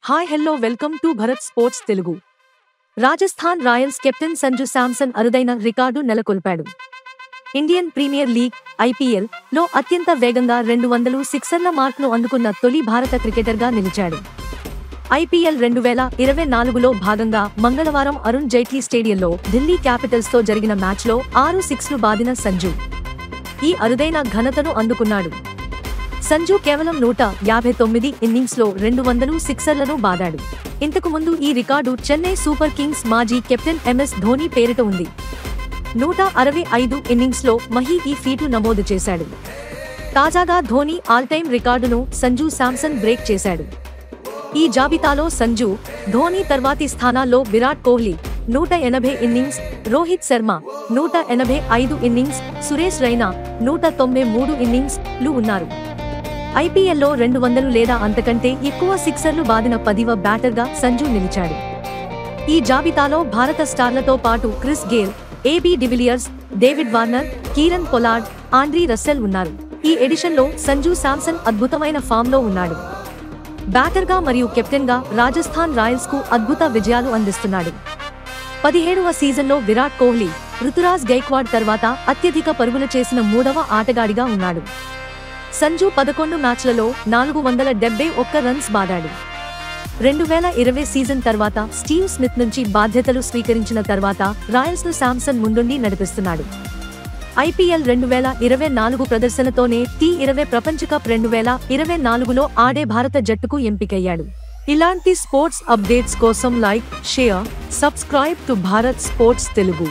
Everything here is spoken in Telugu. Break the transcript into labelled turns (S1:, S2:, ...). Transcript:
S1: Hi hello welcome to Bharat sports Telugu. Rajasthan royals captain Sanju Samson అరుదైన రికార్డు నెలకొల్పాడు. ఇండియన్ ప్రీమియర్ లీగ్ (IPL) లో అత్యంత వేగంగా 200 సిక్సర్ల మార్క్ను అందుకున్న తొలి భారత క్రికెటర్గా నిలిచాడు. IPL 2024లో భాగంగా మంగళవారం అరుణ్ జైట్లీ స్టేడియంలో ఢిల్లీ క్యాపిటల్స్తో జరిగిన మ్యాచ్లో 6 సిక్స్లు బాదిన సంజు ఈ అరుదైన ఘనతను అందుకున్నాడు. సంజు కేవలం 159 ఇన్నింగ్స్లో 200 సిక్సర్లను బాదాడు. ఇంతకు ముందు ఈ రికార్డు చెన్నై సూపర్ కింగ్స్ మాజీ కెప్టెన్ MS ధోనీ పేరిట ఉంది. 165 ఇన్నింగ్స్లో మహీ ఈ ఫీటు నమోదు చేశాడు. తాజాగా ధోనీ ఆల్టైమ్ రికార్డును సంజు శాంసన్ బ్రేక్ చేశాడు. ఈ జాబితాలో సంజు, ధోనీ తర్వాతి స్థానాల్లో విరాట్ కోహ్లీ 180 ఇన్నింగ్స్, రోహిత్ శర్మ 185 ఇన్నింగ్స్, సురేష్ రైనా 193 ఇన్నింగ్స్లు ఉన్నారు. IPLలో 200 లేదా అంతకంటే ఎక్కువ సిక్సర్లు బాదిన 10వ బ్యాటర్గా సంజు నిలిచాడు. ఈ జాబితాలో భారత స్టార్లతో పాటు Chris Gayle, AB de Villiers, David Warner, Kieron Pollard, Andre Russell ఉన్నారు. ఈ ఎడిషన్లో సంజు శాంసన్ అద్భుతమైన ఫామ్లో ఉన్నాడు. బ్యాటర్గా మరియు కెప్టెన్గా రాజస్థాన్ రాయల్స్కు అద్భుత విజయాలు అందిస్తున్నాడు. 17వ సీజన్లో విరాట్ కోహ్లీ, రుతురాజ్ గైక్వాడ్ తర్వాత అత్యధిక పరుగులు చేసిన 3వ ఆటగాడిగా ఉన్నాడు. సంజు 11 మ్యాచ్లలో 471 రన్స్ బాదాడు. 2020 సీజన్ తర్వాత స్టీవ్ స్మిత్ నుంచి బాధ్యతలు స్వీకరించిన తర్వాత రాయల్స్ను శాంసన్ ముందుండి నడిపిస్తున్నాడు. IPL 2024 ప్రదర్శనతోనే T20 ప్రపంచ కప్ 2024లో ఆడే భారత జట్టుకు ఎంపికయ్యాడు. ఇలాంటి స్పోర్ట్స్ అప్డేట్స్ కోసం like, share, subscribe to Bharat sports Telugu.